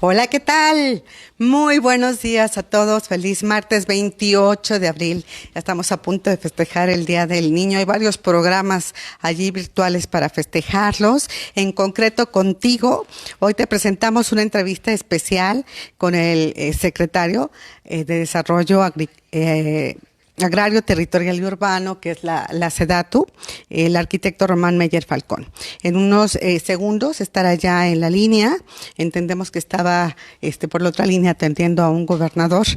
Hola, ¿qué tal? Muy buenos días a todos. Feliz martes 28 de abril. Ya estamos a punto de festejar el Día del Niño. Hay varios programas allí virtuales para festejarlos. En concreto contigo, hoy te presentamos una entrevista especial con el secretario de Desarrollo Agrario, Territorial y Urbano, que es la SEDATU, el arquitecto Román Meyer Falcón. En unos segundos estará ya en la línea. Entendemos que estaba por la otra línea atendiendo a un gobernador.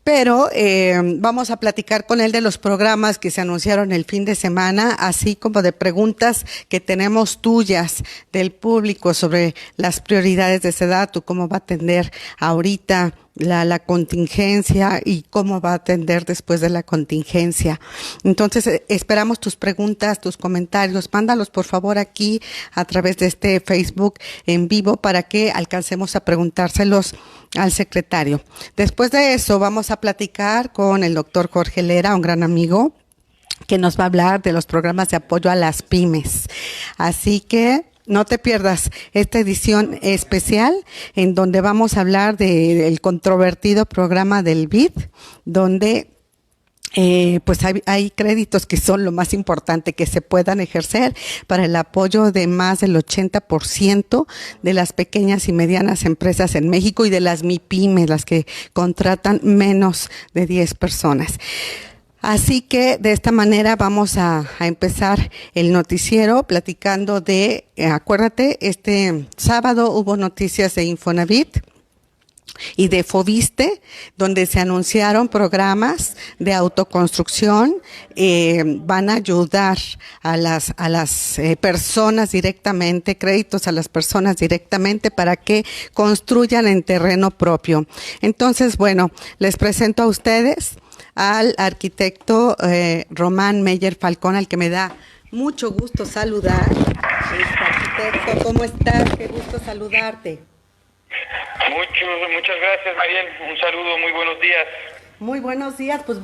Pero vamos a platicar con él de los programas que se anunciaron el fin de semana, así como de preguntas que tenemos tuyas del público sobre las prioridades de SEDATU, cómo va a atender ahorita la contingencia y cómo va a atender después de la contingencia. Entonces, esperamos tus preguntas, tus comentarios. Mándalos, por favor, aquí a través de este Facebook en vivo para que alcancemos a preguntárselos al secretario. Después de eso, vamos a platicar con el doctor Jorge Lera, un gran amigo, que nos va a hablar de los programas de apoyo a las pymes. Así que no te pierdas esta edición especial en donde vamos a hablar del controvertido programa del BID, donde pues hay créditos que son lo más importante que se puedan ejercer para el apoyo de más del 80% de las pequeñas y medianas empresas en México y de las MIPYMES, las que contratan menos de 10 personas. Así que de esta manera vamos a empezar el noticiero platicando de, acuérdate, este sábado hubo noticias de Infonavit y de Foviste, donde se anunciaron programas de autoconstrucción, van a ayudar a las personas directamente, créditos a las personas directamente para que construyan en terreno propio. Entonces, bueno, les presento a ustedes al arquitecto Román Meyer Falcón, al que me da mucho gusto saludar. Arquitecto, ¿cómo estás? Qué gusto saludarte. Muchas gracias, Mariel. Un saludo, muy buenos días. Muy buenos días, pues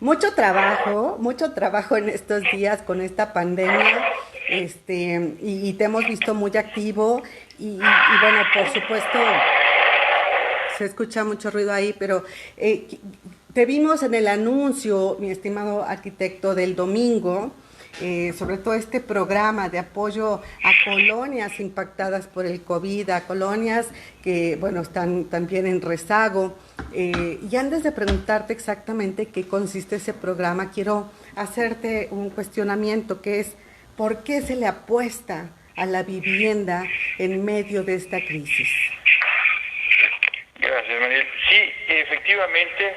mucho trabajo en estos días con esta pandemia, y te hemos visto muy activo y bueno, por supuesto, se escucha mucho ruido ahí, pero te vimos en el anuncio, mi estimado arquitecto, del domingo, sobre todo este programa de apoyo a colonias impactadas por el COVID, a colonias que, bueno, están también en rezago. Y antes de preguntarte exactamente qué consiste ese programa, quiero hacerte un cuestionamiento que es, ¿por qué se le apuesta a la vivienda en medio de esta crisis? Gracias, Mariel. Sí, efectivamente,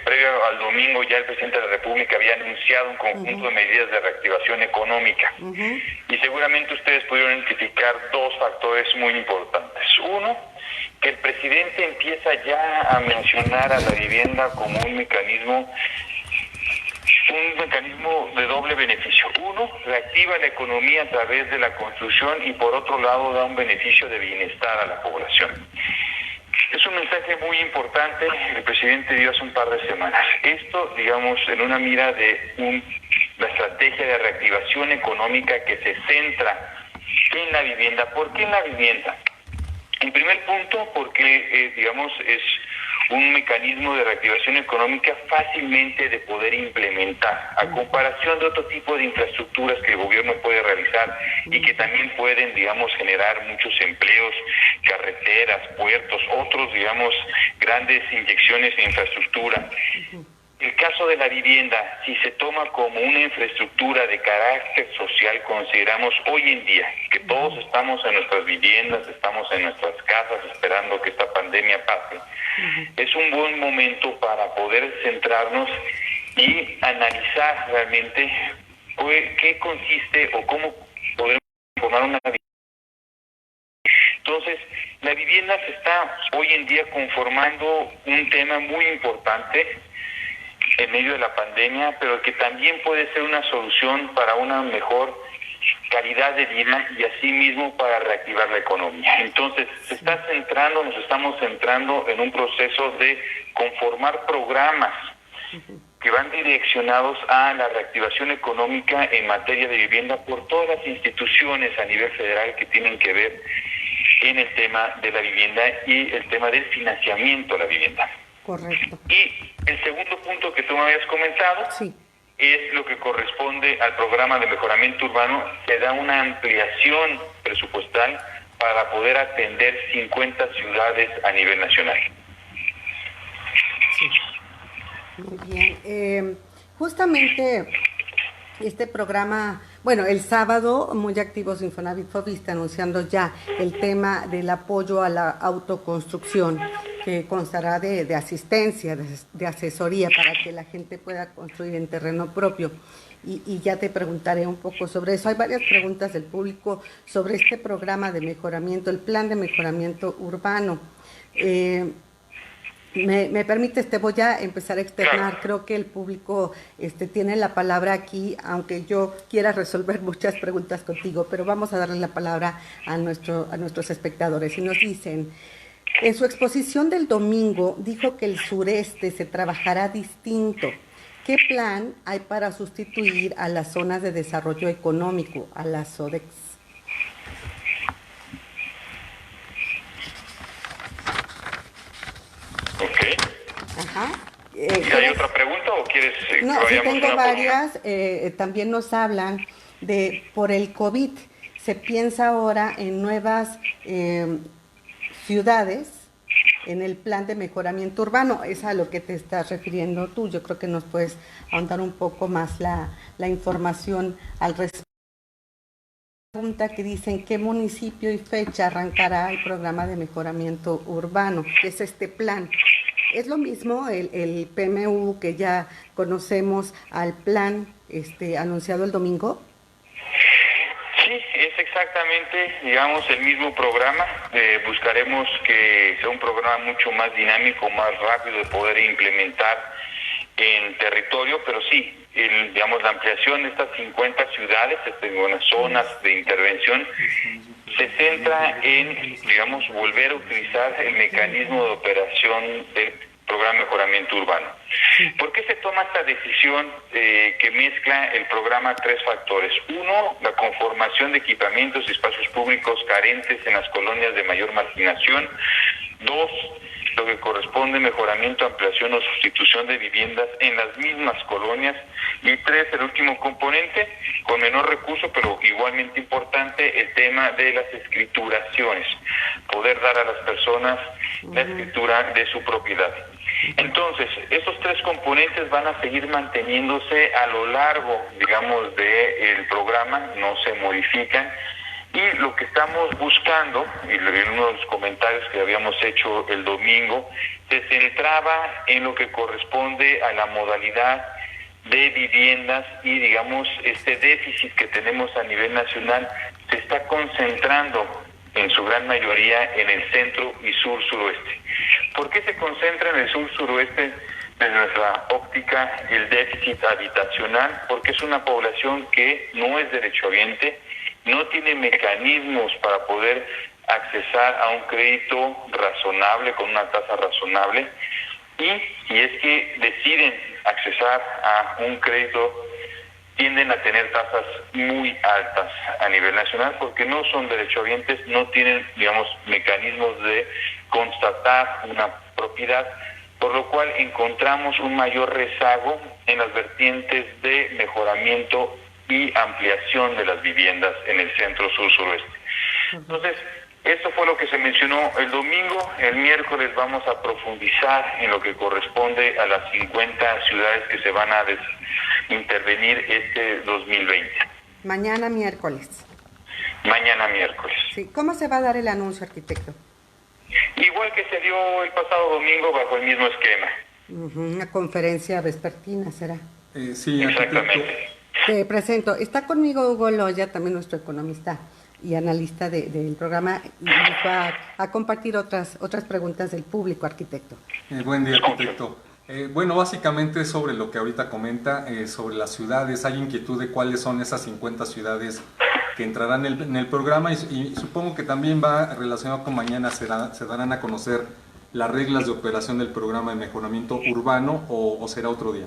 previo al domingo ya el presidente de la República había anunciado un conjunto de medidas de reactivación económica. Y seguramente ustedes pudieron identificar dos factores muy importantes. Uno, que el presidente empieza ya a mencionar a la vivienda como un mecanismo de doble beneficio. Uno, reactiva la economía a través de la construcción y por otro lado da un beneficio de bienestar a la población. Es un mensaje muy importante, el presidente dio hace un par de semanas. Esto, digamos, en una mira de la estrategia de reactivación económica que se centra en la vivienda. ¿Por qué en la vivienda? En primer punto, porque, es un mecanismo de reactivación económica fácilmente de poder implementar, a comparación de otro tipo de infraestructuras que el gobierno puede realizar y que también pueden, generar muchos empleos, carreteras, puertos, otros, grandes inyecciones de infraestructura. El caso de la vivienda, si se toma como una infraestructura de carácter social, consideramos hoy en día que todos estamos en nuestras viviendas, estamos en nuestras casas esperando que esta pandemia pase, es un buen momento para poder centrarnos y analizar realmente qué consiste o cómo podemos formar una vivienda. Entonces, la vivienda se está hoy en día conformando un tema muy importante en medio de la pandemia, pero que también puede ser una solución para una mejor calidad de vida y asimismo para reactivar la economía. Entonces, nos estamos centrando en un proceso de conformar programas que van direccionados a la reactivación económica en materia de vivienda por todas las instituciones a nivel federal que tienen que ver en el tema de la vivienda y el tema del financiamiento de la vivienda. Correcto. Y el segundo punto que tú me habías comentado, sí, es lo que corresponde al programa de mejoramiento urbano. Se da una ampliación presupuestal para poder atender 50 ciudades a nivel nacional. Sí. Muy bien. Justamente este programa, bueno, el sábado, muy activos Infonavit Fovista anunciando ya el tema del apoyo a la autoconstrucción, que constará de asistencia, de asesoría para que la gente pueda construir en terreno propio. Y ya te preguntaré un poco sobre eso. Hay varias preguntas del público sobre este programa de mejoramiento, el plan de mejoramiento urbano. Me permites, te voy a empezar a externar. Creo que el público tiene la palabra aquí, aunque yo quiera resolver muchas preguntas contigo, pero vamos a darle la palabra a nuestros espectadores. Y nos dicen, en su exposición del domingo dijo que el sureste se trabajará distinto. ¿Qué plan hay para sustituir a las zonas de desarrollo económico, a las SODEX? Ajá. ¿Hay otra pregunta o quieres no, que vayamos? Sí, tengo varias. También nos hablan de, por el COVID, se piensa ahora en nuevas ciudades, en el plan de mejoramiento urbano. Es a lo que te estás refiriendo tú. Yo creo que nos puedes ahondar un poco más la información al respecto. Pregunta que dicen, ¿qué municipio y fecha arrancará el programa de mejoramiento urbano? ¿Qué es este plan? ¿Es lo mismo el PMU que ya conocemos al plan anunciado el domingo? Sí, es exactamente, digamos, el mismo programa. Buscaremos que sea un programa mucho más dinámico, más rápido de poder implementar en territorio, pero sí, digamos, la ampliación de estas 50 ciudades, buenas zonas de intervención, se centra en, digamos, volver a utilizar el mecanismo de operación del programa de mejoramiento urbano. ¿Por qué se toma esta decisión que mezcla el programa tres factores? Uno, la conformación de equipamientos y espacios públicos carentes en las colonias de mayor marginación. Dos, lo que corresponde mejoramiento, ampliación o sustitución de viviendas en las mismas colonias. Y tres, el último componente, con menor recurso, pero igualmente importante, el tema de las escrituraciones. Poder dar a las personas la escritura de su propiedad. Entonces, estos tres componentes van a seguir manteniéndose a lo largo, digamos, del programa, no se modifican. Y lo que estamos buscando, y en uno de los comentarios que habíamos hecho el domingo, se centraba en lo que corresponde a la modalidad de viviendas y, digamos, este déficit que tenemos a nivel nacional se está concentrando en su gran mayoría en el centro y sur-suroeste. ¿Por qué se concentra en el sur-suroeste? Desde nuestra óptica, el déficit habitacional, porque es una población que no es derechohabiente, no tiene mecanismos para poder accesar a un crédito razonable, con una tasa razonable, y si es que deciden accesar a un crédito, tienden a tener tasas muy altas a nivel nacional porque no son derechohabientes, no tienen, digamos, mecanismos de constatar una propiedad, por lo cual encontramos un mayor rezago en las vertientes de mejoramiento y ampliación de las viviendas en el centro sur-suroeste. Entonces, esto fue lo que se mencionó el domingo. El miércoles vamos a profundizar en lo que corresponde a las 50 ciudades que se van a intervenir este 2020. Mañana miércoles. Mañana miércoles. Sí. ¿Cómo se va a dar el anuncio, arquitecto? Igual que se dio el pasado domingo, bajo el mismo esquema. Una conferencia vespertina será. Sí, exactamente. Te presento. Está conmigo Hugo Loya, también nuestro economista y analista del programa, y nos va a compartir otras preguntas del público, arquitecto. Buen día, arquitecto. Bueno, básicamente sobre lo que ahorita comenta, sobre las ciudades, hay inquietud de cuáles son esas 50 ciudades que entrarán en el programa y supongo que también va relacionado con mañana, se darán a conocer las reglas de operación del programa de mejoramiento urbano o será otro día.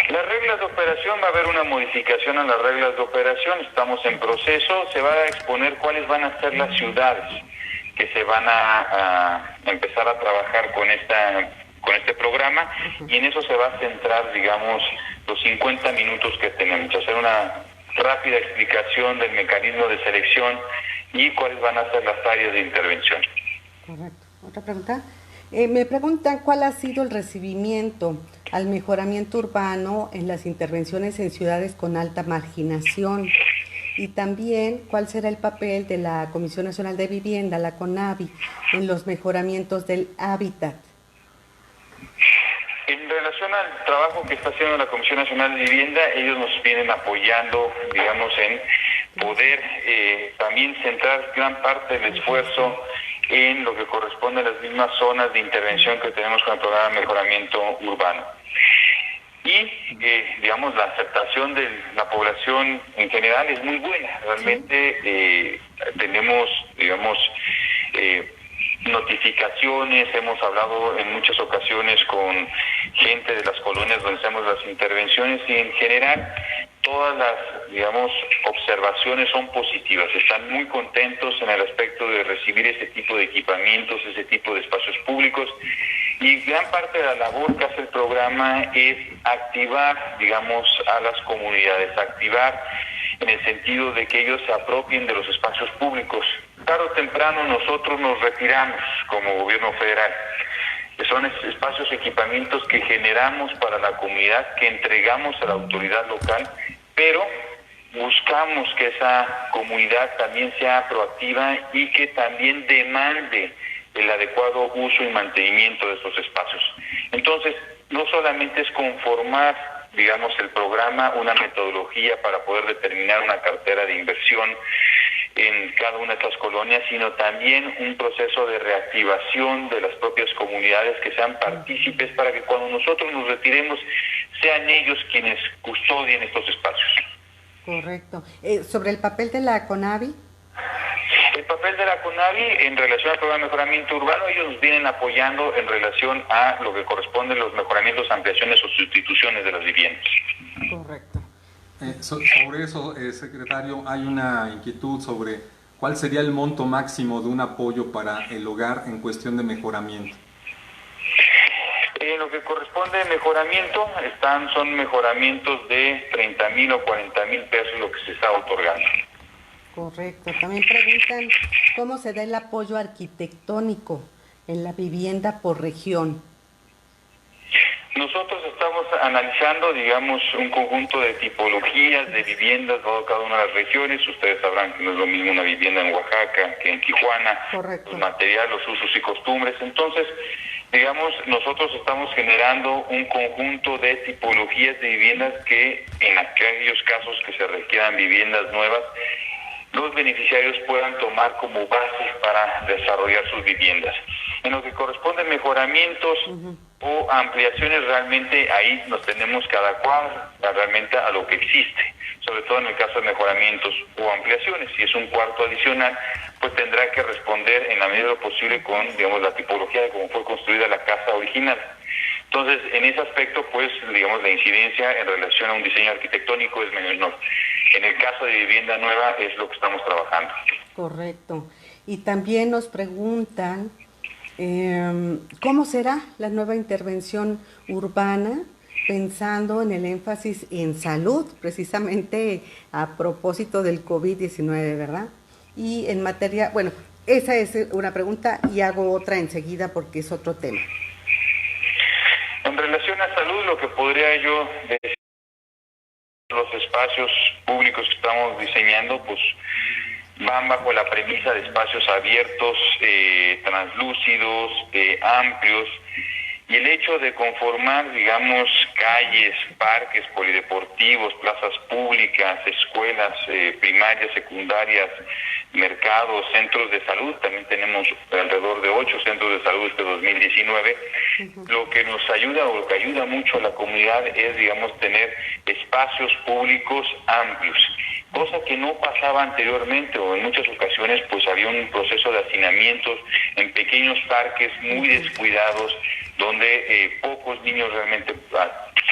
Las reglas reglas de operación va a haber una modificación a las reglas de operación, estamos en proceso, se va a exponer cuáles van a ser las ciudades que se van a empezar a trabajar con este programa, y en eso se va a centrar, digamos, los 50 minutos que tenemos, hacer una rápida explicación del mecanismo de selección y cuáles van a ser las áreas de intervención. Correcto. ¿Otra pregunta? Me preguntan cuál ha sido el recibimiento al mejoramiento urbano en las intervenciones en ciudades con alta marginación, y también cuál será el papel de la Comisión Nacional de Vivienda, la CONAVI, en los mejoramientos del hábitat. En relación al trabajo que está haciendo la Comisión Nacional de Vivienda, ellos nos vienen apoyando, digamos, en poder también centrar gran parte del esfuerzo en lo que corresponde a las mismas zonas de intervención que tenemos con el programa de mejoramiento urbano. Y, digamos, la aceptación de la población en general es muy buena. Realmente tenemos, digamos, notificaciones, hemos hablado en muchas ocasiones con gente de las colonias donde hacemos las intervenciones, y en general todas las, digamos, observaciones son positivas. Están muy contentos en el aspecto de recibir ese tipo de equipamientos, ese tipo de espacios públicos, y gran parte de la labor que hace el programa es activar, digamos, a las comunidades, activar en el sentido de que ellos se apropien de los espacios públicos. Tarde o temprano nosotros nos retiramos como gobierno federal. Son espacios, equipamientos que generamos para la comunidad, que entregamos a la autoridad local, pero buscamos que esa comunidad también sea proactiva y que también demande el adecuado uso y mantenimiento de estos espacios. Entonces, no solamente es conformar, digamos, el programa, una metodología para poder determinar una cartera de inversión en cada una de estas colonias, sino también un proceso de reactivación de las propias comunidades que sean partícipes para que cuando nosotros nos retiremos sean ellos quienes custodien estos espacios. Correcto. ¿Sobre el papel de la CONAVI? El papel de la CONAVI en relación al programa de mejoramiento urbano, ellos nos vienen apoyando en relación a lo que corresponde a los mejoramientos, ampliaciones o sustituciones de las viviendas. Correcto. Sobre eso, secretario, hay una inquietud sobre cuál sería el monto máximo de un apoyo para el hogar en cuestión de mejoramiento. En lo que corresponde a mejoramiento, son mejoramientos de 30,000 o 40,000 pesos lo que se está otorgando. Correcto. También preguntan cómo se da el apoyo arquitectónico en la vivienda por región. Nosotros estamos analizando, digamos, un conjunto de tipologías de viviendas de cada una de las regiones. Ustedes sabrán que no es lo mismo una vivienda en Oaxaca que en Tijuana. Correcto. Los materiales, los usos y costumbres. Entonces, digamos, nosotros estamos generando un conjunto de tipologías de viviendas que en aquellos casos que se requieran viviendas nuevas, los beneficiarios puedan tomar como base para desarrollar sus viviendas. En lo que corresponde a mejoramientos o ampliaciones, realmente ahí nos tenemos que adecuar realmente a lo que existe, sobre todo en el caso de mejoramientos o ampliaciones. Si es un cuarto adicional, pues tendrá que responder en la medida de lo posible con, digamos, la tipología de cómo fue construida la casa original. Entonces, en ese aspecto, pues, digamos, la incidencia en relación a un diseño arquitectónico es menor. En el caso de vivienda nueva es lo que estamos trabajando. Correcto. Y también nos preguntan cómo será la nueva intervención urbana, pensando en el énfasis en salud, precisamente a propósito del COVID-19, ¿verdad? Y en materia, bueno, esa es una pregunta y hago otra enseguida porque es otro tema. En relación a salud, lo que podría yo decir, los espacios públicos que estamos diseñando, pues van bajo la premisa de espacios abiertos, translúcidos, amplios, y el hecho de conformar, digamos, calles, parques polideportivos, plazas públicas, escuelas primarias, secundarias, mercados, centros de salud, también tenemos alrededor de 8 centros de salud este 2019, lo que nos ayuda o lo que ayuda mucho a la comunidad es, digamos, tener espacios públicos amplios, cosa que no pasaba anteriormente, o en muchas ocasiones pues había un proceso de hacinamientos en pequeños parques muy descuidados, donde pocos niños realmente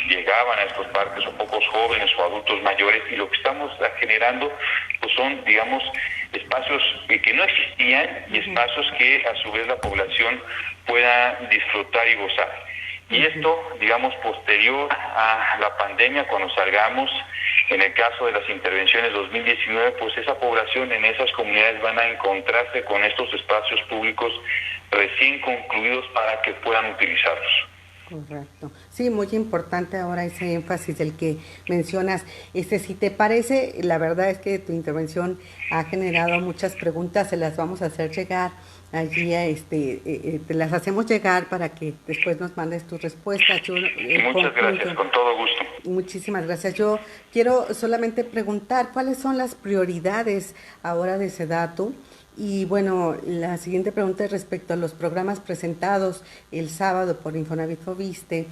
llegaban a estos parques, o pocos jóvenes o adultos mayores, y lo que estamos generando pues son, digamos, espacios que no existían y espacios que a su vez la población pueda disfrutar y gozar. Y esto, digamos, posterior a la pandemia, cuando salgamos, en el caso de las intervenciones 2019, pues esa población en esas comunidades van a encontrarse con estos espacios públicos recién concluidos para que puedan utilizarlos. Correcto. Sí, muy importante ahora ese énfasis del que mencionas. Si te parece, la verdad es que tu intervención ha generado muchas preguntas, se las vamos a hacer llegar allí, te las hacemos llegar para que después nos mandes tus respuestas. Muchas gracias, con todo gusto. Muchísimas gracias. Yo quiero solamente preguntar, ¿cuáles son las prioridades ahora de SEDATU? Y bueno, la siguiente pregunta es respecto a los programas presentados el sábado por Infonavit Foviste,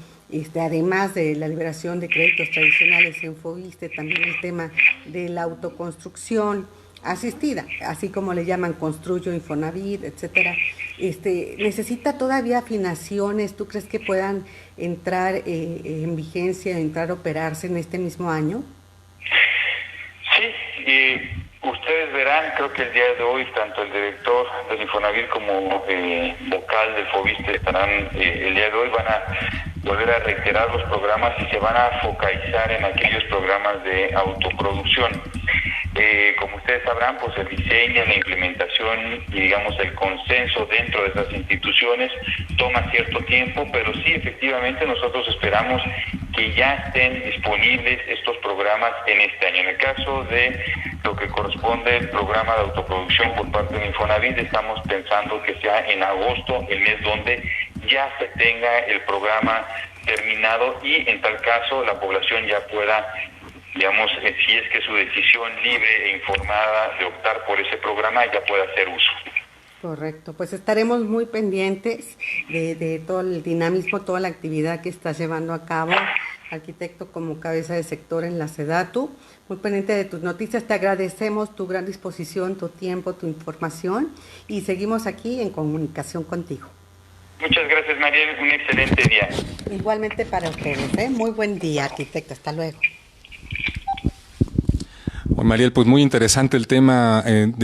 además de la liberación de créditos tradicionales en Foviste, también el tema de la autoconstrucción asistida, así como le llaman Construyo Infonavit, etcétera. ¿Necesita todavía afinaciones? ¿Tú crees que puedan entrar en vigencia, entrar a operarse en este mismo año? Sí, ustedes verán, creo que el día de hoy, tanto el director del Infonavit como vocal del Foviste estarán, el día de hoy van a volver a reiterar los programas y se van a focalizar en aquellos programas de autoproducción. Como ustedes sabrán, pues el diseño, la implementación y digamos el consenso dentro de estas instituciones toma cierto tiempo, pero sí, efectivamente, nosotros esperamos que ya estén disponibles estos programas en este año. En el caso de lo que corresponde al programa de autoproducción por parte de Infonavit, estamos pensando que sea en agosto, el mes donde ya se tenga el programa terminado y en tal caso la población ya pueda, digamos, si es que su decisión libre e informada de optar por ese programa ya pueda hacer uso. Correcto, pues estaremos muy pendientes de todo el dinamismo, toda la actividad que estás llevando a cabo, arquitecto como cabeza de sector en la SEDATU, muy pendiente de tus noticias. Te agradecemos tu gran disposición, tu tiempo, tu información y seguimos aquí en comunicación contigo. Muchas gracias, Mariel, un excelente día. Igualmente para ustedes, muy buen día, arquitecto, hasta luego. Bueno, Mariel, pues muy interesante el tema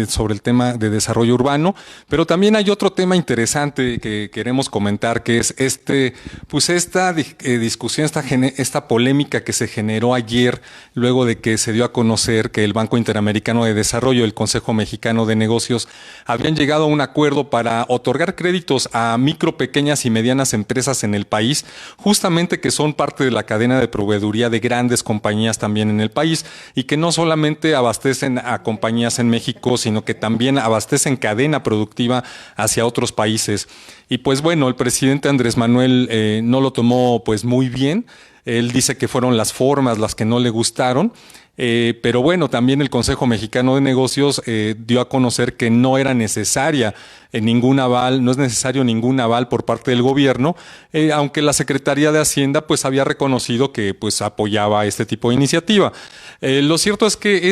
sobre el tema de desarrollo urbano, pero también hay otro tema interesante que queremos comentar, que es esta discusión, esta polémica que se generó ayer luego de que se dio a conocer que el Banco Interamericano de Desarrollo, el Consejo Mexicano de Negocios, habían llegado a un acuerdo para otorgar créditos a micro, pequeñas y medianas empresas en el país, justamente que son parte de la cadena de proveeduría de grandes compañías también en el país y que no solamente abastecen a compañías en México, sino que también abastecen cadena productiva hacia otros países. Y pues bueno, el presidente Andrés Manuel no lo tomó pues muy bien. Él dice que fueron las formas las que no le gustaron. Pero bueno, también el Consejo Mexicano de Negocios dio a conocer que no era necesaria ningún aval, no es necesario ningún aval por parte del gobierno, aunque la Secretaría de Hacienda pues había reconocido que pues apoyaba este tipo de iniciativa. Lo cierto es que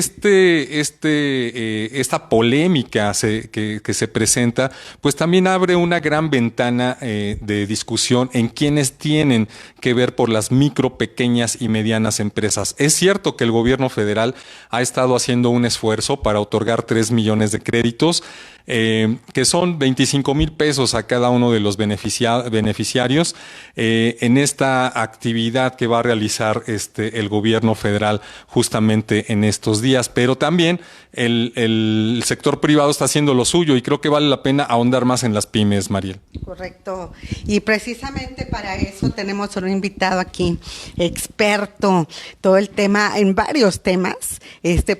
esta polémica que se presenta pues también abre una gran ventana de discusión en quienes tienen que ver por las micro, pequeñas y medianas empresas. Es cierto que el gobierno federal ha estado haciendo un esfuerzo para otorgar 3 millones de créditos, que son 25,000 pesos a cada uno de los beneficiarios en esta actividad que va a realizar el gobierno federal justamente en estos días. Pero también el sector privado está haciendo lo suyo y creo que vale la pena ahondar más en las pymes, Mariel. Correcto. Y precisamente para eso tenemos un invitado aquí, experto, todo el tema, en varios temas,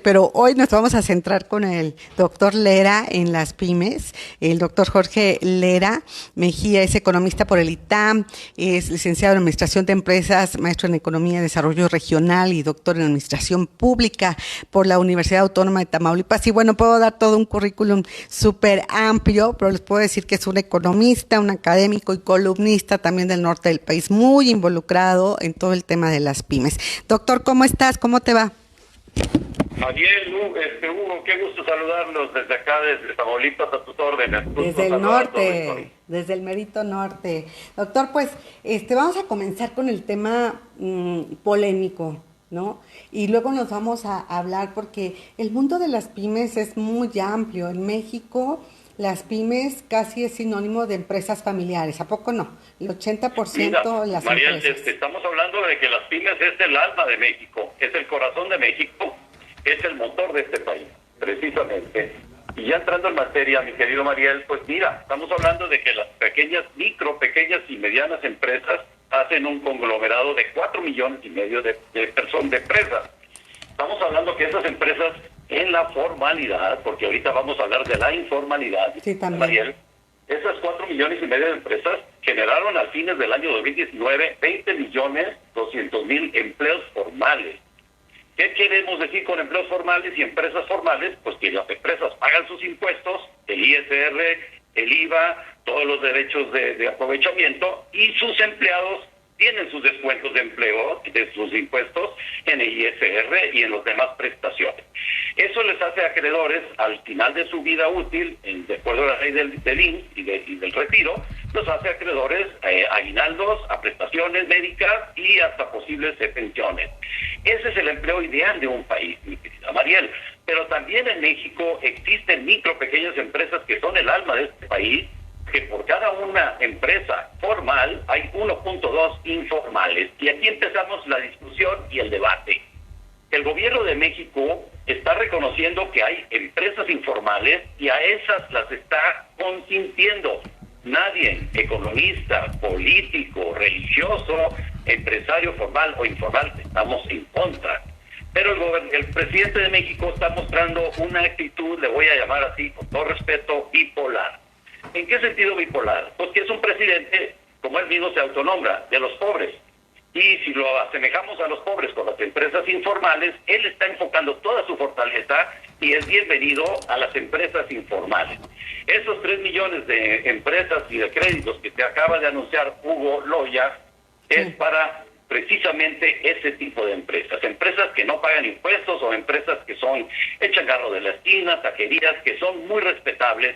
pero hoy nos vamos a centrar con el doctor Lera en las pymes. El doctor Jorge Lera Mejía es economista por el ITAM, es licenciado en Administración de Empresas, maestro en Economía y Desarrollo Regional y doctor en Administración Pública por la Universidad Autónoma de Tamaulipas. Y bueno, puedo dar todo un currículum súper amplio, pero les puedo decir que es un economista, un académico y columnista también del norte del país, muy involucrado en todo el tema de las pymes. Doctor, ¿cómo estás? ¿Cómo te va? Mariel, Hugo, qué gusto saludarlos desde acá, desde Tamaulipas, a tus órdenes. Desde el norte, desde el merito norte. Doctor, pues vamos a comenzar con el tema polémico, ¿no? Y luego nos vamos a hablar porque el mundo de las pymes es muy amplio. En México, las pymes casi es sinónimo de empresas familiares. ¿A poco no? El 80% de las Mariel, empresas. estamos hablando de que las pymes es el alma de México, es el corazón de México, es el motor de este país, precisamente. Y ya entrando en materia, mi querido Mariel, pues mira, estamos hablando de que las pequeñas y medianas empresas hacen un conglomerado de 4,5 millones de personas, de empresas. Estamos hablando que esas empresas en la formalidad, porque ahorita vamos a hablar de la informalidad, sí, también. Mariel, esas 4,5 millones de empresas generaron a fines del año 2019 20,200,000 empleos formales. ¿Qué queremos decir con empleos formales y empresas formales? Pues que las empresas pagan sus impuestos, el ISR, el IVA, todos los derechos de aprovechamiento, y sus empleados tienen sus descuentos de empleo, de sus impuestos en el ISR y en las demás prestaciones. Eso les hace acreedores al final de su vida útil, de acuerdo a la ley del IMSS y del retiro, los hace acreedores a aguinaldos, a prestaciones médicas y hasta posibles pensiones. Ese es el empleo ideal de un país, mi querida Mariel. Pero también en México existen pequeñas empresas que son el alma de este país, que por cada una empresa formal hay 1.2 informales. Y aquí empezamos la discusión y el debate. El gobierno de México está reconociendo que hay empresas informales y a esas las está consintiendo. Nadie, economista, político, religioso, empresario formal o informal, estamos en contra. Pero el presidente de México está mostrando una actitud, le voy a llamar así, con todo respeto, bipolar. ¿En qué sentido bipolar? Pues que es un presidente, como él mismo se autonombra, de los pobres. Y si lo asemejamos a los pobres con las empresas informales, él está enfocando toda su fortaleza y es bienvenido a las empresas informales. Esos 3 millones de empresas y de créditos que te acaba de anunciar Hugo Loya es para precisamente ese tipo de empresas. Empresas que no pagan impuestos o empresas que son el changarro de la esquina, taquerías, que son muy respetables,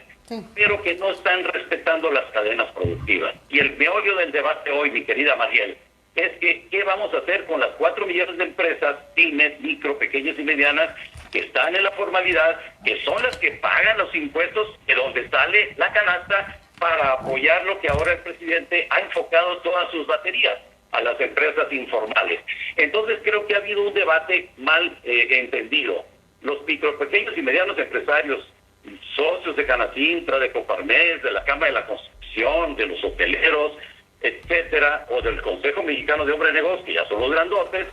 pero que no están respetando las cadenas productivas. Y el meollo del debate hoy, mi querida Mariel, es que ¿qué vamos a hacer con las 4 millones de empresas, pymes, micro, pequeñas y medianas, que están en la formalidad, que son las que pagan los impuestos, de donde sale la canasta para apoyar lo que ahora el presidente ha enfocado todas sus baterías a las empresas informales? Entonces creo que ha habido un debate mal entendido. Los micro, pequeños y medianos empresarios, socios de Canacintra, de Coparmex, de la Cámara de la Construcción, de los hoteleros, etcétera, o del Consejo Mexicano de Hombres de Negocios, que ya son los grandotes,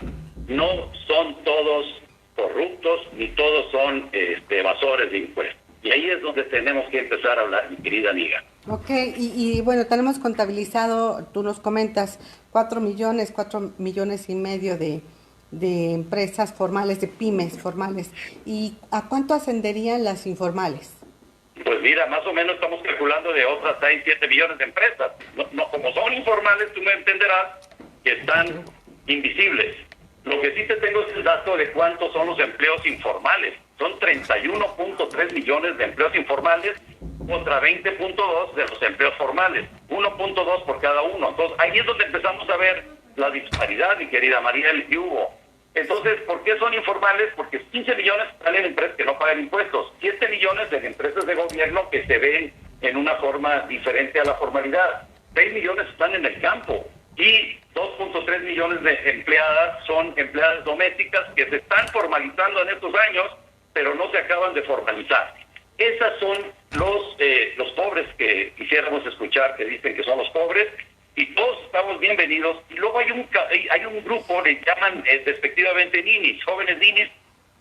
no son todos corruptos ni todos son evasores de impuestos. Y ahí es donde tenemos que empezar a hablar, mi querida amiga. Ok, y bueno, tenemos contabilizado, tú nos comentas, 4 millones y medio de empresas formales, de pymes formales. ¿Y a cuánto ascenderían las informales? Pues mira, más o menos estamos calculando de otras 6, 7 millones de empresas. No, como son informales, tú me entenderás que están invisibles. Lo que sí te tengo es el dato de cuántos son los empleos informales. Son 31.3 millones de empleos informales contra 20.2 de los empleos formales. 1.2 por cada uno. Entonces, ahí es donde empezamos a ver la disparidad, mi querida Mariel y Hugo. Entonces, ¿por qué son informales? Porque 15 millones están en empresas que no pagan impuestos, 7 millones en empresas de gobierno que se ven en una forma diferente a la formalidad, 6 millones están en el campo y 2.3 millones de empleadas son empleadas domésticas que se están formalizando en estos años, pero no se acaban de formalizar. Esas son los pobres que quisiéramos escuchar, que dicen que son los pobres, y todos estamos bienvenidos. Y luego hay un grupo, le llaman despectivamente ninis, jóvenes ninis,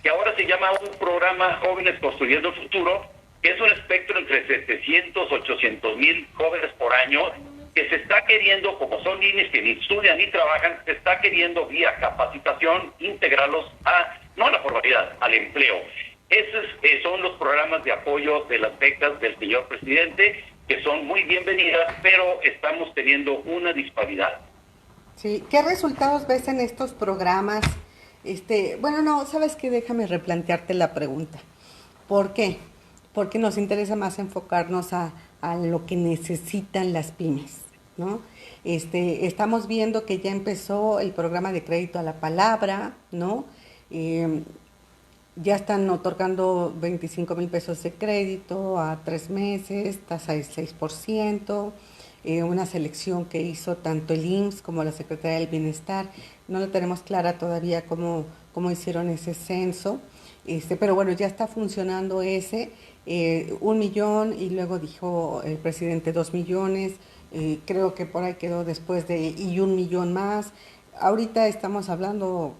que ahora se llama un programa Jóvenes Construyendo el Futuro, que es un espectro entre 700, 800 mil jóvenes por año, que se está queriendo, como son ninis que ni estudian ni trabajan, se está queriendo vía capacitación integrarlos no a la formalidad, al empleo. Esos son los programas de apoyo de las becas del señor presidente, que son muy bienvenidas, pero estamos teniendo una disparidad. Sí, ¿qué resultados ves en estos programas Bueno, no, ¿sabes qué? Déjame replantearte la pregunta. ¿Por qué? Porque nos interesa más enfocarnos a lo que necesitan las pymes, ¿no? Estamos viendo que ya empezó el programa de crédito a la palabra, ¿no? Ya están otorgando 25,000 pesos de crédito a 3 meses, tasa del 6%, una selección que hizo tanto el IMSS como la Secretaría del Bienestar. No lo tenemos clara todavía cómo hicieron ese censo, pero bueno, ya está funcionando ese, 1 millón, y luego dijo el presidente 2 millones, creo que por ahí quedó después y 1 millón más. Ahorita estamos hablando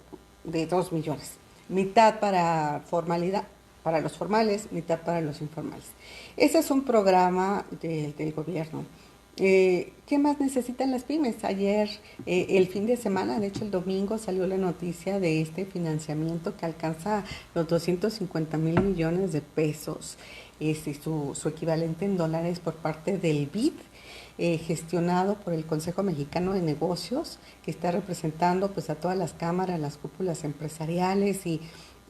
de 2 millones. Mitad para formalidad, para los formales, mitad para los informales. Ese es un programa del gobierno. ¿Qué más necesitan las pymes? Ayer, el fin de semana, de hecho el domingo, salió la noticia de este financiamiento que alcanza los 250,000 millones de pesos, su equivalente en dólares por parte del BID, gestionado por el Consejo Mexicano de Negocios, que está representando pues a todas las cámaras, las cúpulas empresariales, y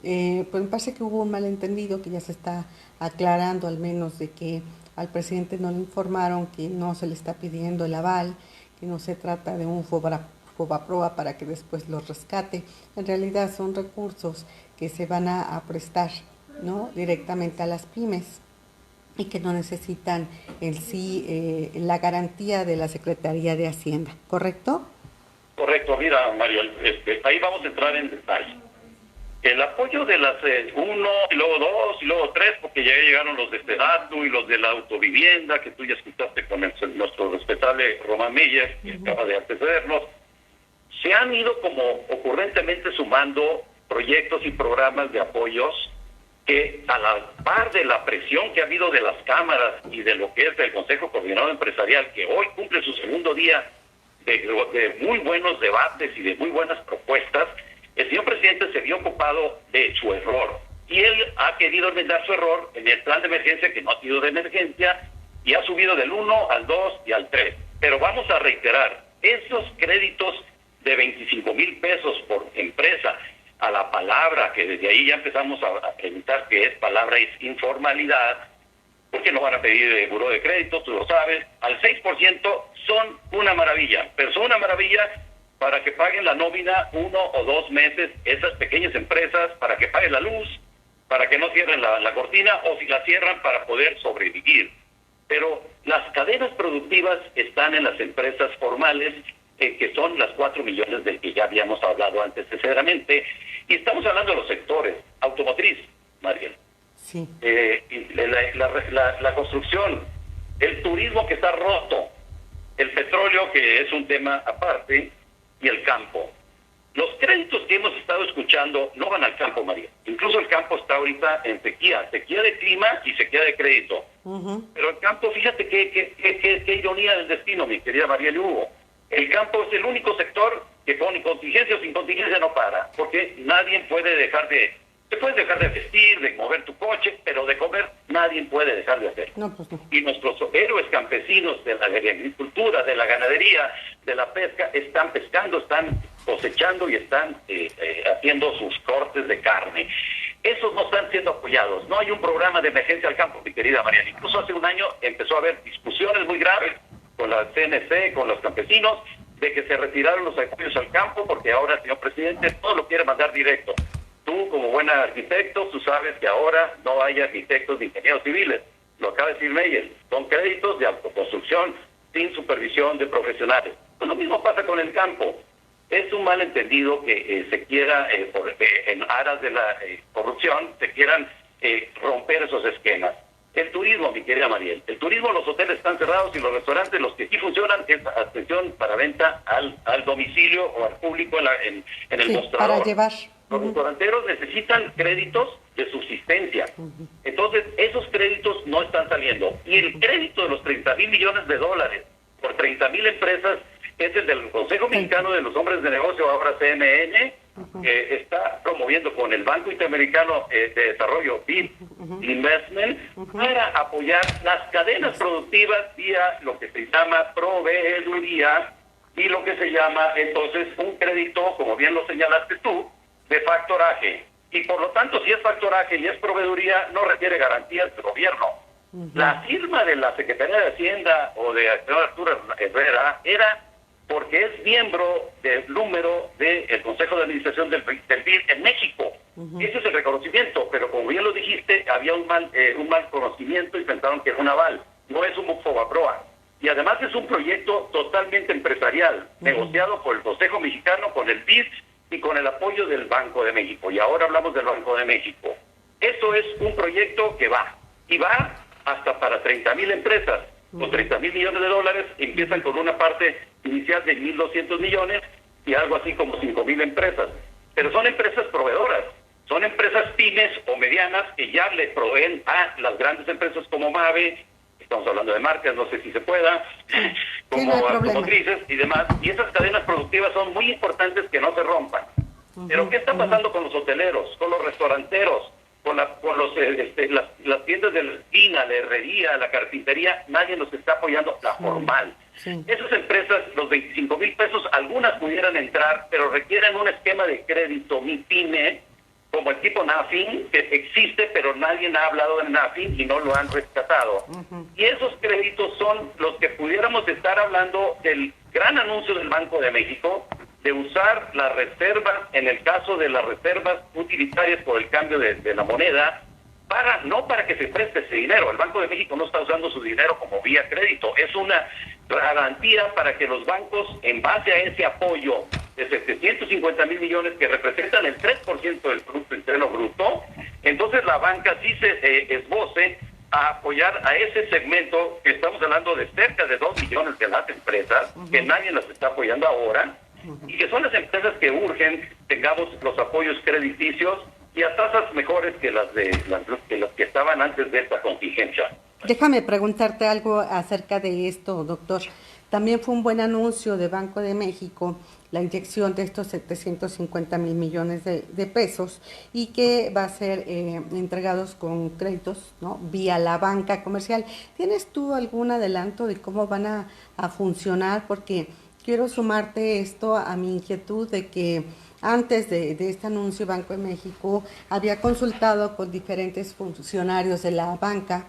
pues me parece que hubo un malentendido que ya se está aclarando, al menos, de que al presidente no le informaron que no se le está pidiendo el aval, que no se trata de un FOBAPROA para que después los rescate. En realidad son recursos que se van a prestar, ¿no?, directamente a las pymes, y que no necesitan en sí la garantía de la Secretaría de Hacienda, ¿correcto? Correcto, mira, Mario, ahí vamos a entrar en detalle. El apoyo de las 1, y luego 2, y luego 3, porque ya llegaron los de Sedatu y los de la autovivienda, que tú ya escuchaste con nuestro respetable Román Meyer, que acaba de antecedernos. Se han ido como ocurrentemente sumando proyectos y programas de apoyos que, a la par de la presión que ha habido de las cámaras y de lo que es el Consejo Coordinador Empresarial, que hoy cumple su segundo día de muy buenos debates y de muy buenas propuestas, el señor presidente se vio ocupado de su error. Y él ha querido enmendar su error en el plan de emergencia, que no ha sido de emergencia, y ha subido del 1 al 2 y al 3. Pero vamos a reiterar, esos créditos de 25,000 pesos por empresa, a la palabra, que desde ahí ya empezamos a preguntar qué es palabra, es informalidad, porque no van a pedir buró de crédito, tú lo sabes, al 6% son una maravilla, pero son una maravilla para que paguen la nómina 1 o 2 meses esas pequeñas empresas, para que paguen la luz, para que no cierren la cortina, o si la cierran, para poder sobrevivir. Pero las cadenas productivas están en las empresas formales, que son las 4 millones del que ya habíamos hablado antecesamente, y estamos hablando de los sectores: automotriz, Mariel, sí, la construcción, el turismo, que está roto, el petróleo, que es un tema aparte, y el campo. Los créditos que hemos estado escuchando no van al campo, María. Incluso el campo está ahorita en sequía de clima y sequía de crédito. Pero el campo, fíjate qué ironía del destino, mi querida María Hugo. El campo es el único sector que con contingencia o sin contingencia no para, porque nadie puede dejar de... Te puedes dejar de vestir, de mover tu coche, pero de comer nadie puede dejar de hacer. No, pues no. Y nuestros héroes campesinos de la agricultura, de la ganadería, de la pesca, están pescando, están cosechando y están haciendo sus cortes de carne. Esos no están siendo apoyados. No hay un programa de emergencia al campo, mi querida Mariana. Incluso hace un año empezó a haber discusiones muy graves con la CNC, con los campesinos, de que se retiraron los apoyos al campo, porque ahora el señor presidente todo lo quiere mandar directo. Tú, como buen arquitecto, tú sabes que ahora no hay arquitectos ni ingenieros civiles. Lo acaba de decir Meyer. Son créditos de autoconstrucción sin supervisión de profesionales. Pues lo mismo pasa con el campo. Es un malentendido que se quiera, en aras de la corrupción, se quieran romper esos esquemas. El turismo, mi querida Mariel. El turismo, los hoteles están cerrados, y los restaurantes, los que sí funcionan, es atención para venta al domicilio o al público en el mostrador. Para llevar. Los restauranteros necesitan créditos de subsistencia. Entonces, esos créditos no están saliendo. Y el crédito de los 30,000 millones de dólares por 30,000 empresas es el del Consejo Mexicano de los Hombres de Negocio, ahora CMN, que está promoviendo con el Banco Interamericano de Desarrollo, BID Investment, para apoyar las cadenas productivas vía lo que se llama proveeduría y lo que se llama entonces un crédito, como bien lo señalaste tú, de factoraje. Y por lo tanto, si es factoraje y es proveeduría, no requiere garantías del gobierno. La firma de la Secretaría de Hacienda o de Arturo Herrera era porque es miembro del número del Consejo de Administración del BID en México. Ese es el reconocimiento, pero como bien lo dijiste, había un mal conocimiento y pensaron que era un aval. No es un Fobaproa. Y además es un proyecto totalmente empresarial, negociado por el Consejo Mexicano, con el BID y con el apoyo del Banco de México. Y ahora hablamos del Banco de México. Eso es un proyecto que va, y va hasta para 30,000 empresas, con 30,000 millones de dólares, empiezan con una parte inicial de 1,200 millones y algo así como 5,000 empresas. Pero son empresas proveedoras, son empresas pymes o medianas que ya le proveen a las grandes empresas como Mave, estamos hablando de marcas, no sé si se pueda, como automotrices y demás, y esas cadenas productivas son muy importantes que no se rompan. Pero ¿qué está pasando con los hoteleros, con los restauranteros, con las tiendas de la esquina, la herrería, la carpintería? Nadie los está apoyando, la formal. Esas empresas, los 25,000 pesos, algunas pudieran entrar, pero requieren un esquema de crédito, mi pyme, como el tipo NAFIN, que existe, pero nadie ha hablado de NAFIN y no lo han rescatado. Y esos créditos son los que pudiéramos estar hablando del gran anuncio del Banco de México, de usar las reservas, en el caso de las reservas utilitarias por el cambio de la moneda, no para que se preste ese dinero. El Banco de México no está usando su dinero como vía crédito, es una garantía para que los bancos, en base a ese apoyo de 750,000 millones que representan el 3% del Producto Interno Bruto, entonces la banca sí se esboce a apoyar a ese segmento, que estamos hablando de cerca de 2 millones de las empresas, que nadie las está apoyando ahora, y que son las empresas que urgen tengamos los apoyos crediticios y a tasas mejores que las que estaban antes de esta contingencia. Déjame preguntarte algo acerca de esto, doctor. También fue un buen anuncio de Banco de México la inyección de estos 750,000 millones de pesos y que va a ser entregados con créditos, ¿no?, vía la banca comercial. ¿Tienes tú algún adelanto de cómo van a funcionar? Porque quiero sumarte esto a mi inquietud de que antes de este anuncio, Banco de México había consultado con diferentes funcionarios de la banca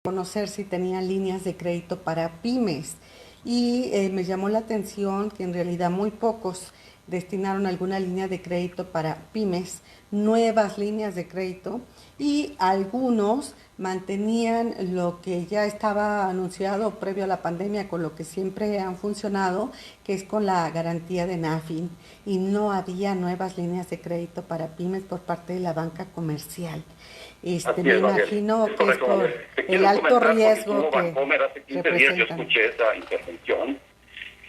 conocer si tenían líneas de crédito para pymes. Y me llamó la atención que en realidad muy pocos destinaron alguna línea de crédito para pymes, nuevas líneas de crédito, y algunos mantenían lo que ya estaba anunciado previo a la pandemia, con lo que siempre han funcionado, que es con la garantía de NAFIN, y no había nuevas líneas de crédito para pymes por parte de la banca comercial. Me imagino que es por el alto riesgo que Bancomer hace 15 días yo escuché esa intervención,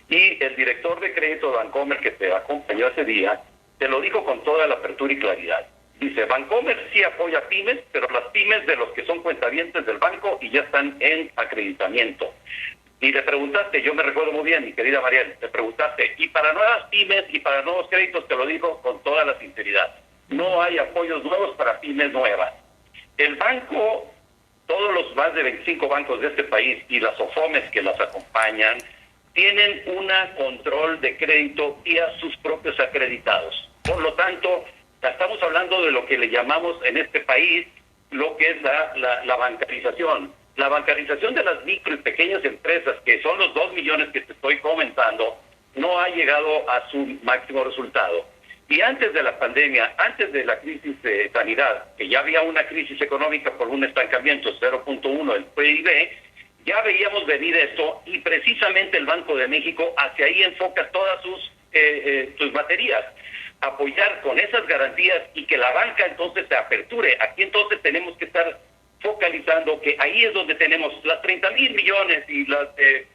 y el director de crédito de Bancomer, que te acompañó ese día, te lo dijo con toda la apertura y claridad. Dice, Bancomer sí apoya pymes, pero las pymes de los que son cuentavientes del banco y ya están en acreditamiento. Y le preguntaste, yo me recuerdo muy bien, mi querida Mariel, le preguntaste, y para nuevas pymes y para nuevos créditos, te lo digo con toda la sinceridad, no hay apoyos nuevos para pymes nuevas. El banco, todos los más de 25 bancos de este país y las OFOMES que las acompañan, tienen un control de crédito vía sus propios acreditados. Por lo tanto, estamos hablando de lo que le llamamos en este país lo que es la bancarización. La bancarización de las micro y pequeñas empresas, que son los 2 millones que te estoy comentando, no ha llegado a su máximo resultado. Y antes de la pandemia, antes de la crisis de sanidad, que ya había una crisis económica por un estancamiento 0.1 del PIB, ya veíamos venir esto, y precisamente el Banco de México hacia ahí enfoca todas sus baterías. Apoyar con esas garantías y que la banca entonces se aperture. Aquí entonces tenemos que estar focalizando que ahí es donde tenemos las 30,000 millones y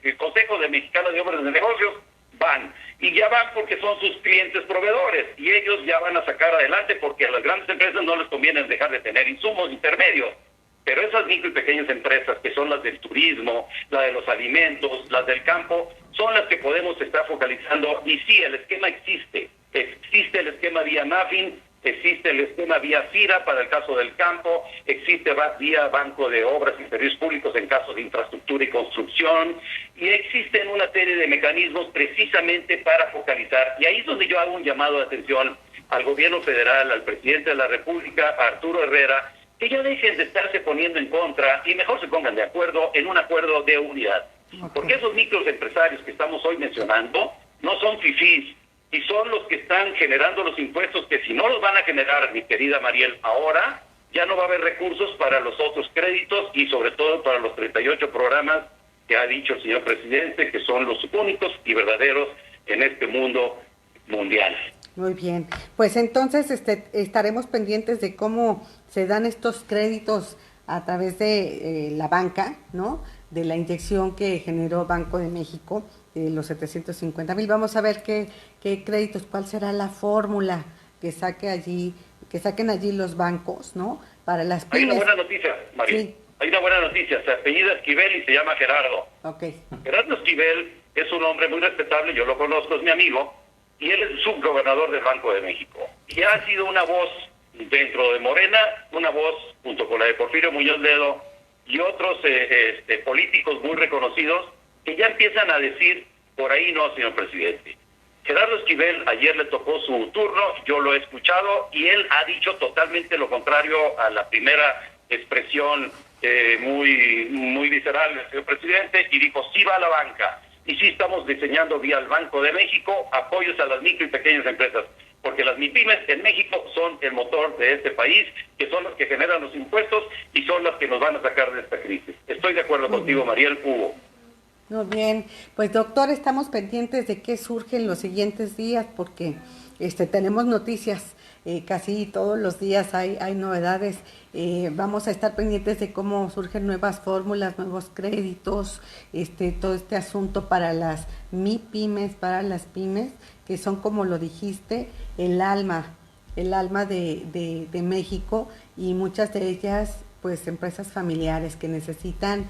el Consejo de Mexicano de Hombres de Negocios van. Y ya van porque son sus clientes proveedores y ellos ya van a sacar adelante, porque a las grandes empresas no les conviene dejar de tener insumos intermedios. Pero esas micro y pequeñas empresas, que son las del turismo, la de los alimentos, las del campo, son las que podemos estar focalizando. Y sí, el esquema existe. Existe el esquema vía NAFIN, existe el esquema vía FIRA para el caso del campo, existe vía Banco de Obras y Servicios Públicos en caso de infraestructura y construcción, y existen una serie de mecanismos precisamente para focalizar. Y ahí es donde yo hago un llamado de atención al gobierno federal, al presidente de la República, a Arturo Herrera, que ya dejen de estarse poniendo en contra y mejor se pongan de acuerdo en un acuerdo de unidad. Porque esos microempresarios que estamos hoy mencionando no son fifís y son los que están generando los impuestos que si no los van a generar, mi querida Mariel, ahora ya no va a haber recursos para los otros créditos y sobre todo para los 38 programas que ha dicho el señor presidente que son los únicos y verdaderos en este mundo mundial. Muy bien, pues entonces estaremos pendientes de cómo se dan estos créditos a través de la banca, ¿no? De la inyección que generó Banco de México, los 750,000. Vamos a ver qué créditos, cuál será la fórmula que saquen allí los bancos, ¿no? Para las pymes. Hay una buena noticia, María. Sí. Hay una buena noticia, se apellida Esquivel y se llama Gerardo. Okay. Gerardo Esquivel es un hombre muy respetable, yo lo conozco, es mi amigo, y él es subgobernador del Banco de México. Y ha sido una voz dentro de Morena, una voz junto con la de Porfirio Muñoz Ledo y otros políticos muy reconocidos que ya empiezan a decir, por ahí no, señor presidente. Gerardo Esquivel ayer le tocó su turno, yo lo he escuchado y él ha dicho totalmente lo contrario a la primera expresión muy visceral del señor presidente, y dijo, sí va a la banca y sí estamos diseñando vía el Banco de México apoyos a las micro y pequeñas empresas, porque las MIPYMES en México son el motor de este país, que son las que generan los impuestos y son las que nos van a sacar de esta crisis. Estoy de acuerdo contigo, Mariel Hugo. Muy bien, pues doctor, estamos pendientes de qué surge en los siguientes días, porque tenemos noticias, casi todos los días hay novedades. Vamos a estar pendientes de cómo surgen nuevas fórmulas, nuevos créditos, todo este asunto para las MIPYMES, para las pymes, que son, como lo dijiste, el alma de México, y muchas de ellas, pues, empresas familiares que necesitan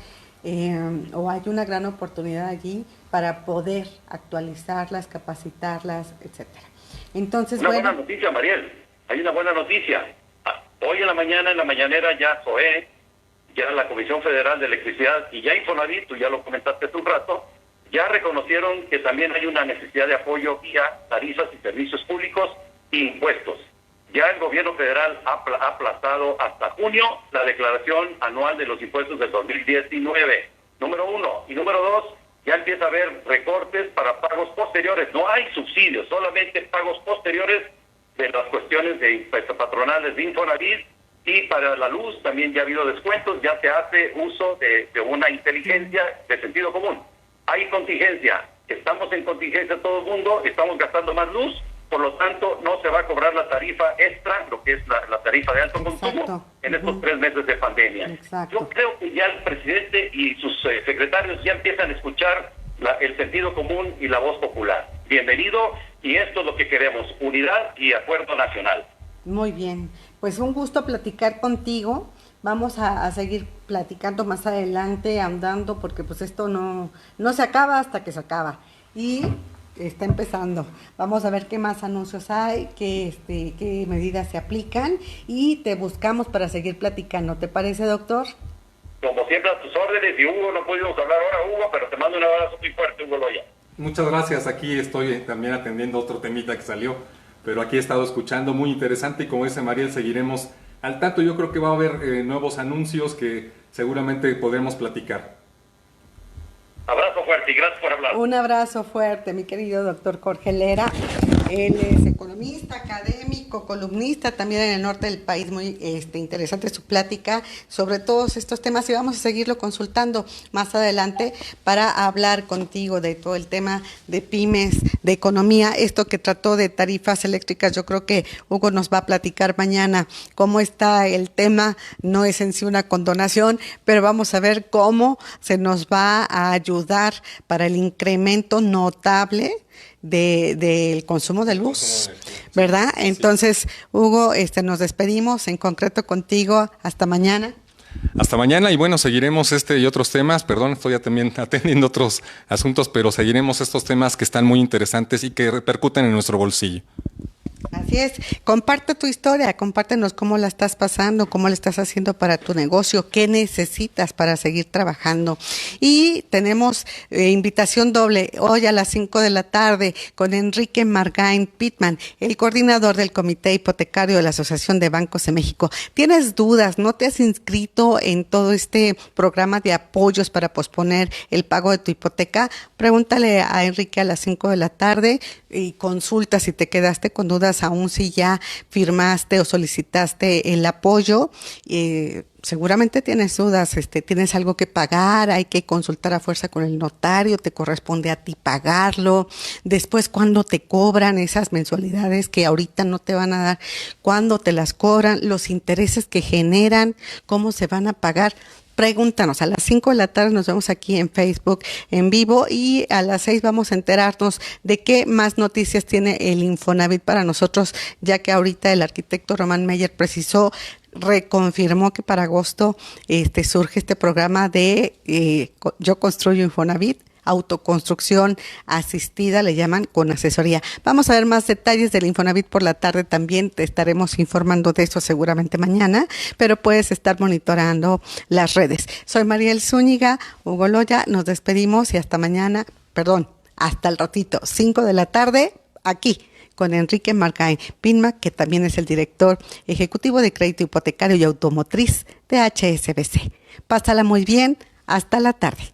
o hay una gran oportunidad allí para poder actualizarlas, capacitarlas, etcétera. Entonces, buena noticia, Mariel. Hay una buena noticia. Hoy en la mañana, en la mañanera, ya COE, ya la Comisión Federal de Electricidad y ya Infonavit, tú ya lo comentaste hace un rato, ya reconocieron que también hay una necesidad de apoyo vía tarifas y servicios públicos e impuestos. Ya el gobierno federal ha aplazado hasta junio la declaración anual de los impuestos del 2019, número 1. Y número 2, ya empieza a haber recortes para pagos posteriores. No hay subsidios, solamente pagos posteriores de las cuestiones de impuestos patronales de Infonavit, y para la luz también ya ha habido descuentos, ya se hace uso de una inteligencia de sentido común. Hay contingencia, estamos en contingencia todo el mundo, estamos gastando más luz, por lo tanto no se va a cobrar la tarifa extra, lo que es la tarifa de alto consumo, en estos 3 meses de pandemia. Exacto. Yo creo que ya el presidente y sus secretarios ya empiezan a escuchar el sentido común y la voz popular. Bienvenido, y esto es lo que queremos, unidad y acuerdo nacional. Muy bien, pues un gusto platicar contigo. Vamos a seguir platicando más adelante, andando, porque pues esto no se acaba hasta que se acaba. Y está empezando. Vamos a ver qué más anuncios hay, qué medidas se aplican, y te buscamos para seguir platicando. ¿Te parece, doctor? Como siempre, a tus órdenes. Y Hugo, no pudimos hablar ahora, Hugo, pero te mando un abrazo muy fuerte, Hugo Loya. Muchas gracias. Aquí estoy también atendiendo otro temita que salió, pero aquí he estado escuchando, muy interesante, y como dice Mariel, seguiremos al tanto. Yo creo que va a haber nuevos anuncios que seguramente podremos platicar. Abrazo fuerte y gracias por hablar. Un abrazo fuerte, mi querido doctor Jorge Lera. Él es economista, académico, columnista también en el norte del país. Muy interesante su plática sobre todos estos temas, y vamos a seguirlo consultando más adelante para hablar contigo de todo el tema de pymes, de economía, esto que trató de tarifas eléctricas. Yo creo que Hugo nos va a platicar mañana cómo está el tema. No es en sí una condonación, pero vamos a ver cómo se nos va a ayudar para el incremento notable del consumo de luz, ¿verdad? Entonces, Hugo, nos despedimos en concreto contigo. Hasta mañana. Hasta mañana, y bueno, seguiremos y otros temas. Perdón, estoy también atendiendo otros asuntos, pero seguiremos estos temas que están muy interesantes y que repercuten en nuestro bolsillo. Así es, comparte tu historia, compártenos cómo la estás pasando, cómo le estás haciendo para tu negocio, qué necesitas para seguir trabajando. Y tenemos invitación doble hoy a las 5 de la tarde con Enrique Margain Pitman, el coordinador del Comité Hipotecario de la Asociación de Bancos de México. ¿Tienes dudas? ¿No te has inscrito en todo este programa de apoyos para posponer el pago de tu hipoteca? Pregúntale a Enrique a las 5 de la tarde y consulta si te quedaste con dudas aún si ya firmaste o solicitaste el apoyo. Seguramente tienes dudas, tienes algo que pagar, hay que consultar a fuerza con el notario, te corresponde a ti pagarlo. Después, ¿cuándo te cobran esas mensualidades que ahorita no te van a dar? ¿Cuándo te las cobran? Los intereses que generan, ¿cómo se van a pagar? Pregúntanos, a las 5 de la tarde nos vemos aquí en Facebook en vivo y a las 6 vamos a enterarnos de qué más noticias tiene el Infonavit para nosotros, ya que ahorita el arquitecto Román Meyer reconfirmó que para agosto surge este programa de Yo Construyo Infonavit, autoconstrucción asistida, le llaman, con asesoría. Vamos a ver más detalles del Infonavit por la tarde también, te estaremos informando de eso seguramente mañana, pero puedes estar monitoreando las redes. Soy Mariel Zúñiga, Hugo Loya, nos despedimos y hasta mañana, hasta el ratito, 5 de la tarde, aquí con Enrique Margain Pitman, que también es el director ejecutivo de Crédito Hipotecario y Automotriz de HSBC. Pásala muy bien, hasta la tarde.